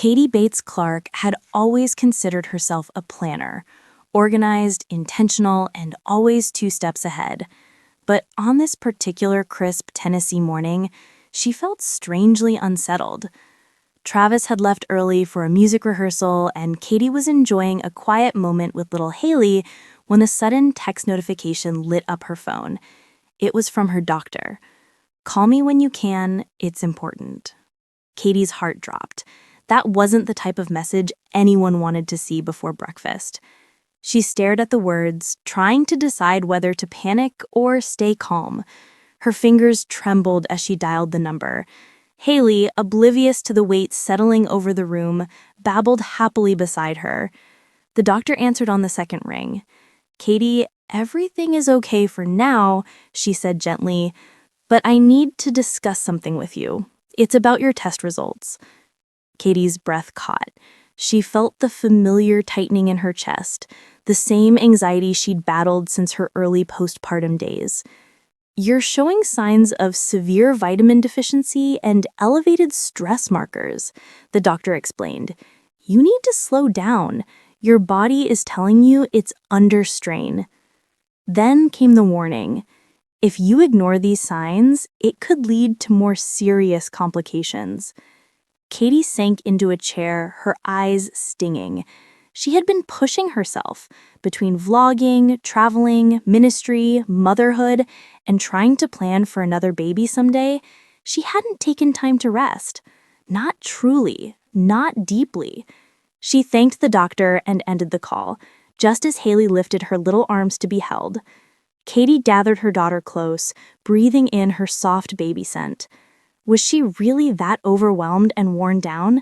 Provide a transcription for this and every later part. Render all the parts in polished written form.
Katie Bates Clark had always considered herself a planner, organized, intentional, and always 2 steps ahead. But on this particular crisp Tennessee morning, she felt strangely unsettled. Travis had left early for a music rehearsal, and Katie was enjoying a quiet moment with little Haley when a sudden text notification lit up her phone. It was from her doctor. "Call me when you can, it's important." Katie's heart dropped. That wasn't the type of message anyone wanted to see before breakfast. She stared at the words, trying to decide whether to panic or stay calm. Her fingers trembled as she dialed the number. Haley, oblivious to the weight settling over the room, babbled happily beside her. The doctor answered on the second ring. "Katie, everything is okay for now," she said gently, "but I need to discuss something with you. It's about your test results." Katie's breath caught. She felt the familiar tightening in her chest, the same anxiety she'd battled since her early postpartum days. "You're showing signs of severe vitamin deficiency and elevated stress markers," the doctor explained. "You need to slow down. Your body is telling you it's under strain." Then came the warning. If you ignore these signs, it could lead to more serious complications. Katie sank into a chair, her eyes stinging. She had been pushing herself between vlogging, traveling, ministry, motherhood, and trying to plan for another baby someday. She hadn't taken time to rest. Not truly, not deeply. She thanked the doctor and ended the call, just as Haley lifted her little arms to be held. Katie gathered her daughter close, breathing in her soft baby scent. Was she really that overwhelmed and worn down?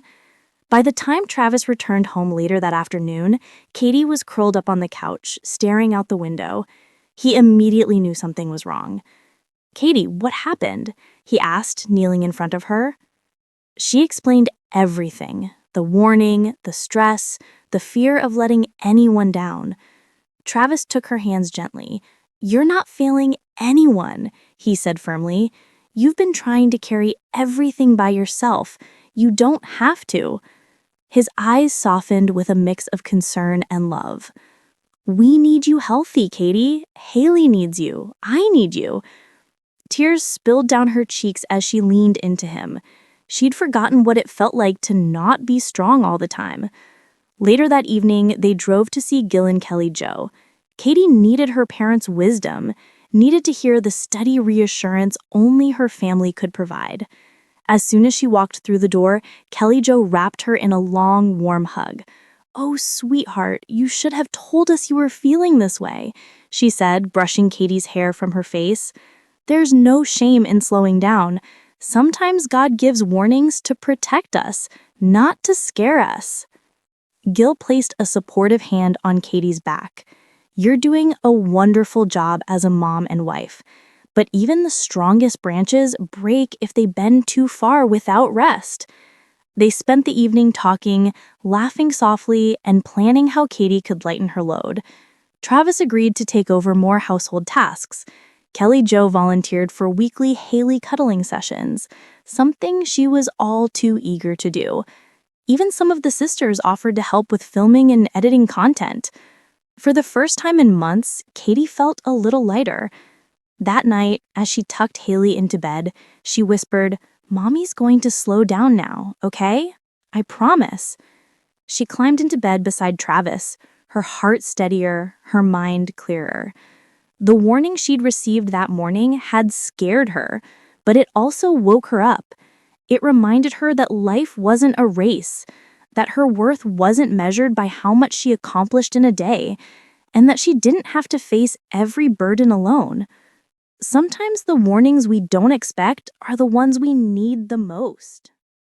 By the time Travis returned home later that afternoon, Katie was curled up on the couch, staring out the window. He immediately knew something was wrong. "Katie, what happened?" he asked, kneeling in front of her. She explained everything: the warning, the stress, the fear of letting anyone down. Travis took her hands gently. "You're not failing anyone," he said firmly. "You've been trying to carry everything by yourself. You don't have to." His eyes softened with a mix of concern and love. "We need you healthy, Katie. Haley needs you. I need you." Tears spilled down her cheeks as she leaned into him. She'd forgotten what it felt like to not be strong all the time. Later that evening, they drove to see Gil and Kelly Jo. Katie needed her parents' wisdom, needed to hear the steady reassurance only her family could provide. As soon as she walked through the door, Kelly Jo wrapped her in a long, warm hug. "Oh, sweetheart, you should have told us you were feeling this way," she said, brushing Katie's hair from her face. "There's no shame in slowing down. Sometimes God gives warnings to protect us, not to scare us." Gil placed a supportive hand on Katie's back. "You're doing a wonderful job as a mom and wife. But even the strongest branches break if they bend too far without rest." They spent the evening talking, laughing softly, and planning how Katie could lighten her load. Travis agreed to take over more household tasks. Kelly Jo volunteered for weekly Haley cuddling sessions, something she was all too eager to do. Even some of the sisters offered to help with filming and editing content. For the first time in months, Katie felt a little lighter. That night, as she tucked Haley into bed, she whispered, "Mommy's going to slow down now, okay? I promise." She climbed into bed beside Travis, her heart steadier, her mind clearer. The warning she'd received that morning had scared her, but it also woke her up. It reminded her that life wasn't a race, that her worth wasn't measured by how much she accomplished in a day, and that she didn't have to face every burden alone. Sometimes the warnings we don't expect are the ones we need the most.